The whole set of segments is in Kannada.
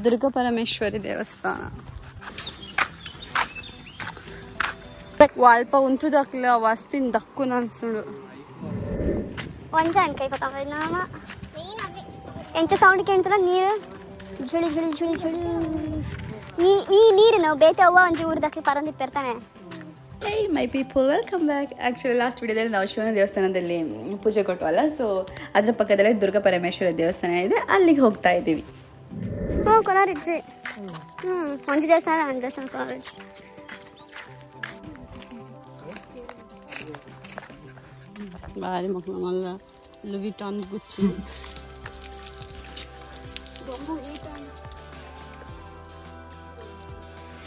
ದುರ್ಗಾ ಪರಮೇಶ್ವರಿ ದೇವಸ್ಥಾನ ವಾಲ್ಪ ಉಂಟು ದಕ್ಲ ವಸ್ತಿನ ದಕ್ಕುನ ಅನ್ಸುಡು ಒಂಜ ಅನ್ಕೈ ಎಂಚ ಸೌಂಡ್ ಕೇಳ್ತದ ನೀರು ಝುಳಿ ಝುಳಿ ಝುಳಿ ಝುಳಿ ಈ ನೀರು ನಾವು ಬೇತೆ ಅವ್ವ ಒಂಜಿ ಊರು ದಕ್ಲಿ ಪರಂದಿಪ್ಪಿರ್ತಾನೆ. Hey my people, welcome back. Actually last ವಿಡಿಯೋದಲ್ಲಿ ನಾವು ಶಿವನ ದೇವಸ್ಥಾನದಲ್ಲಿ ಪೂಜೆ ಕೊಟ್ಟವಲ್ಲ, ಸೊ ಅದರ ಪಕ್ಕದಲ್ಲೇ ದುರ್ಗಾ ಪರಮೇಶ್ವರ ದೇವಸ್ಥಾನ ಇದೆ, ಅಲ್ಲಿಗೆ ಹೋಗ್ತಾ ಇದ್ದೀವಿ. ಕೊಲಾರಿಜ್ಜಿ ಒಂಜಿ ದೇವಸ್ಥಾನ ಒಂದು ದೇವಸ್ಥಾನ ಕೊಲಾರಿಜ್ಜಿ. ಬಾರಿ ಮಕ್ಕಳು ಮಲ್ಲ ಲುವಿಟಾನ್ ಗುಚ್ಚಿ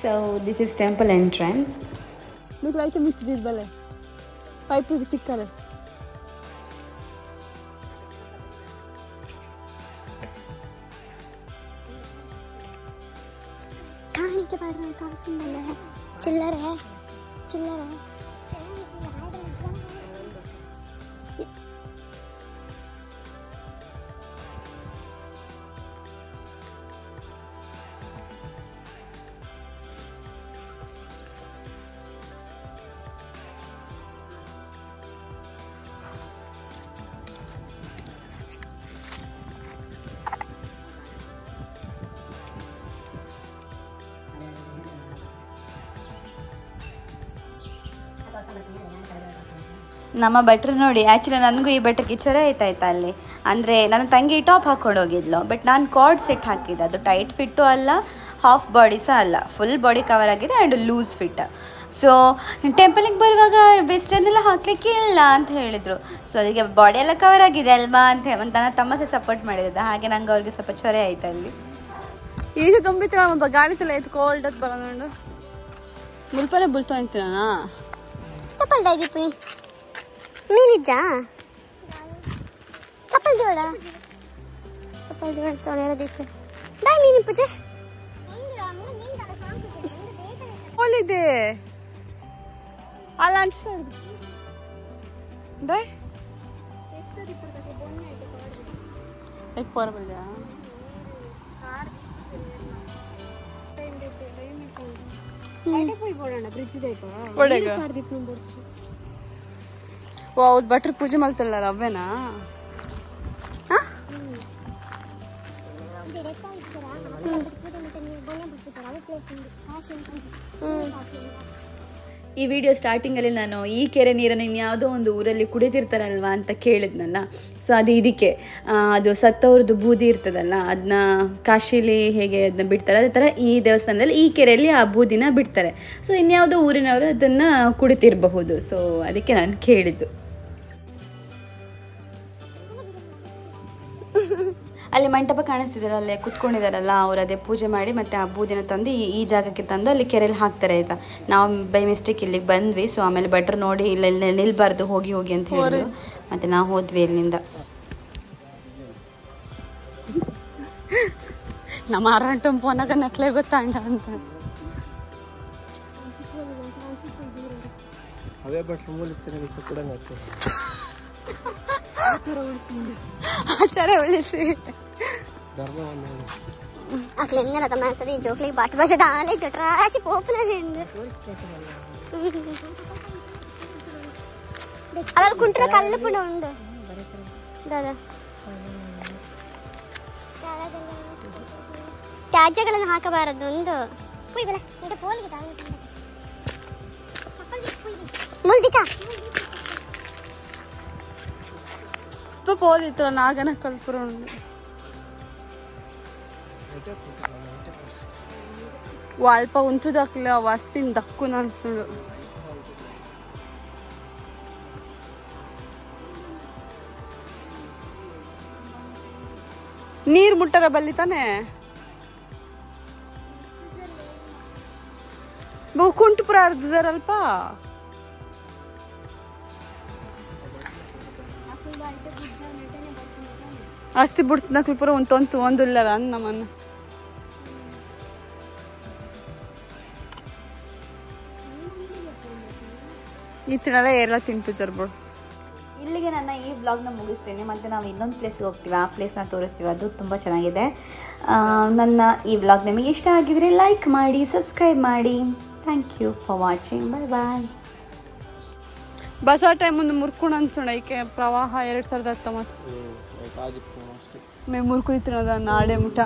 So this is temple entrance. Look like a mitzvah bale. Pipe to tikkare. कहानी के बारे में कौन सुन रहा है? चिल्लर है, चिल्लर है. ನಮ್ಮ ಭಟ್ರು ನೋಡಿ, ಆ್ಯಕ್ಚುಲಿ ನನಗೂ ಈ ಭಟ್ರಿಗೆ ಚೊರೆ ಆಯ್ತಾಯ್ತಾ ಅಲ್ಲಿ. ಅಂದರೆ ನನ್ನ ತಂಗಿ ಟಾಪ್ ಹಾಕ್ಕೊಂಡು ಹೋಗಿದ್ಲು, ಬಟ್ ನಾನು ಕಾರ್ಡ್ ಸೆಟ್ ಹಾಕಿದ್ದೆ. ಅದು ಟೈಟ್ ಫಿಟ್ಟು ಅಲ್ಲ, ಹಾಫ್ ಬಾಡಿ ಸಹ ಅಲ್ಲ, ಫುಲ್ ಬಾಡಿ ಕವರ್ ಆಗಿದೆ ಆ್ಯಂಡ್ ಲೂಸ್ ಫಿಟ್. ಸೊ ಟೆಂಪಲಿಗೆ ಬರುವಾಗ ವೆಸ್ಟರ್ನೆಲ್ಲ ಹಾಕ್ಲಿಕ್ಕೆ ಇಲ್ಲ ಅಂತ ಹೇಳಿದರು. ಸೊ ಅದಕ್ಕೆ ಬಾಡಿ ಎಲ್ಲ ಕವರ್ ಆಗಿದೆ ಅಲ್ವಾ ಅಂತ ಹೇಳಿ ನನ್ನ ತಮ್ಮ ಸಹ ಸಪೋರ್ಟ್ ಮಾಡಿದ್ದೆ. ಹಾಗೆ ನಂಗೆ ಅವ್ರಿಗೆ ಸ್ವಲ್ಪ ಚೊರೆ ಆಯ್ತು ಅಲ್ಲಿ. ಈಗ ತುಂಬಿತ್ರ ಗಾಡಿ ತಲೆ ಆಯ್ತು, ಕೋಲ್ಡ್ ಅದು ಬರೋದು ಮುಲ್ಪನೆ ಬುಲ್ತಾ ಅಂತೀನ ಚಪ್ಪಲ್ ದೀಪಿ ಮೀನಿಜ್ಜಾ ಚಪ್ಪಲ್ ದಿವಳ ಚಪ್ಪಲ್ ದಿವಳ ಸೋನೆಲ್ಲ ದೀಪಿ ದಾಯ್ ಮೀನಿ ಪೂಜೆ ಹೋಲಿದೆ ಅಲ್ಲ ಅನ್ಸರ್ದು ದಾಯ್ एक पर बोल जा ಐಟೆ ಪೋಯಿ ಬೋಡಣ ಬ್ರಿಡ್ಜ್ ದೈಪ ಒಡೆಗ ಕಾರ್ ದೀಪ ಬರ್ಚು ಓ ಅವ್ರು ಭಟ್ರು ಪೂಜೆ ಮಾಡ್ತಿಲ್ಲ ಅವೇನಾ ಈ ವಿಡಿಯೋ ಸ್ಟಾರ್ಟಿಂಗಲ್ಲಿ ನಾನು ಈ ಕೆರೆ ನೀರನ್ನು ಇನ್ಯಾವುದೋ ಒಂದು ಊರಲ್ಲಿ ಕುಡಿತಿರ್ತಾರಲ್ವ ಅಂತ ಕೇಳಿದ್ನಲ್ಲ. ಸೊ ಅದು ಇದಕ್ಕೆ ಅದು ಸತ್ತವ್ರದ್ದು ಬೂದಿ ಇರ್ತದಲ್ಲ, ಅದನ್ನ ಕಾಶಿಲಿ ಹೇಗೆ ಅದನ್ನ ಬಿಡ್ತಾರೆ, ಅದೇ ಥರ ಈ ದೇವಸ್ಥಾನದಲ್ಲಿ ಈ ಕೆರೆಯಲ್ಲಿ ಆ ಬೂದಿನ ಬಿಡ್ತಾರೆ. ಸೊ ಇನ್ಯಾವುದೋ ಊರಿನವರು ಅದನ್ನು ಕುಡಿತಿರಬಹುದು. ಸೊ ಅದಕ್ಕೆ ನಾನು ಕೇಳಿದ್ದು. ಅಲ್ಲಿ ಮಂಟಪ ಕಾಣಿಸ್ತಿದಾರೆ, ಅಲ್ಲೇ ಕುತ್ಕೊಂಡಿದಾರಲ್ಲ ಅವ್ರು, ಅದೇ ಪೂಜೆ ಮಾಡಿ ಮತ್ತೆ ಆ ಬೂದಿನ ತಂದು ಈ ಜಾಗಕ್ಕೆ ತಂದು ಅಲ್ಲಿ ಕೆರೆಯಲ್ಲಿ ಹಾಕ್ತಾರೆ ಆಯ್ತಾ. ನಾವು ಬೈ ಮಿಸ್ಟೇಕ್ ಇಲ್ಲಿಗೆ ಬಂದ್ವಿ. ಸೊ ಆಮೇಲೆ ಭಟ್ರು ನೋಡಿ ಇಲ್ಲ ನಿಲ್ಬಾರ್ದು, ಹೋಗಿ ಹೋಗಿ ಅಂತ ಹೇಳಿದ್ರು. ಮತ್ತೆ ನಾವು ಹೋದ್ವಿ ಇಲ್ಲಿಂದ. ನಮ್ಮ ಆರಂಟು ಪೋನಾಗ ನಕ್ಲೆ ಗೊತ್ತಾಂಡ ಅಂತ ಅವೇ ಭಟ್ರು ಮೂಲಿಕೆ ಕೂಡ ಆಚಾರ ಉಳಿಸಿ ಧರ್ಮವನ್ನು ಅಕ್ಲೆ ಹೆಂಗನ ತಮ್ಮ ಸರಿ ಜೋಕ್ಲಿಗೆ ಬಾಟ್ ಬಸದ ಆಲೆ ಜೊಟ್ರಾಸಿ ಪೋಪನ ಹಿಂದೆ ಅಲ್ಲ ಕುಂಟ್ರ ಕಲ್ಲು ಪುಂಡ ಉಂಡು ದಾದಾ ತ್ಯಾಜ್ಯಗಳನ್ನು ಹಾಕಬಾರದು ಒಂದು ಮುಲ್ದಿಕಾ పోలిత్ర నాగన కల్పుర ವಾಲ್ಪ ಉಂಟು ದಕ್ಲ ವಸ್ತಿನ ದಕ್ಕುನ ಅನ್ಸುಡು ನೀರು ಮುಟ್ಟರ ಬಲ್ಲಿ ತಾನೆ ಕುಂಟುಪುರ ಅರ್ಧದಾರಲ್ಪ ಅಸ್ತಿ ಬಿಡ್ತದ ಪುರ ಒಂದು ಇಲ್ಲರ ನಮ್ಮನ್ನ ಈ ತಿನ್ನಲ್ಲ ಏರ್ಲ ತಿನ್ಪು ಜರ್ಬೋಡು ಇಲ್ಲಿಗೆ ನನ್ನ ಈ ವ್ಲಾಗ್ನ ಮುಗಿಸ್ತೀನಿ. ಮತ್ತು ನಾವು ಇನ್ನೊಂದು ಪ್ಲೇಸ್ಗೆ ಹೋಗ್ತೀವಿ, ಆ ಪ್ಲೇಸ್ನ ತೋರಿಸ್ತೀವಿ. ಅದು ತುಂಬ ಚೆನ್ನಾಗಿದೆ. ನನ್ನ ಈ ವ್ಲಾಗ್ ನಿಮಗೆ ಇಷ್ಟ ಆಗಿದರೆ ಲೈಕ್ ಮಾಡಿ, ಸಬ್ಸ್ಕ್ರೈಬ್ ಮಾಡಿ. Thank you for watching. Bye bye. ಬಸ್ ಆ ಟೈಮ್ ಒಂದು ಮುರ್ಕೊಂಡು ಅನ್ಸೋಣ ಈಕೆ ಪ್ರವಾಹ 2019 ಆಗಿತ್ತು ಅಷ್ಟೇ ಮೇ ಮುರ್ಕುಳಿತಿರೋದ ನಾಡೆ ಮುಟ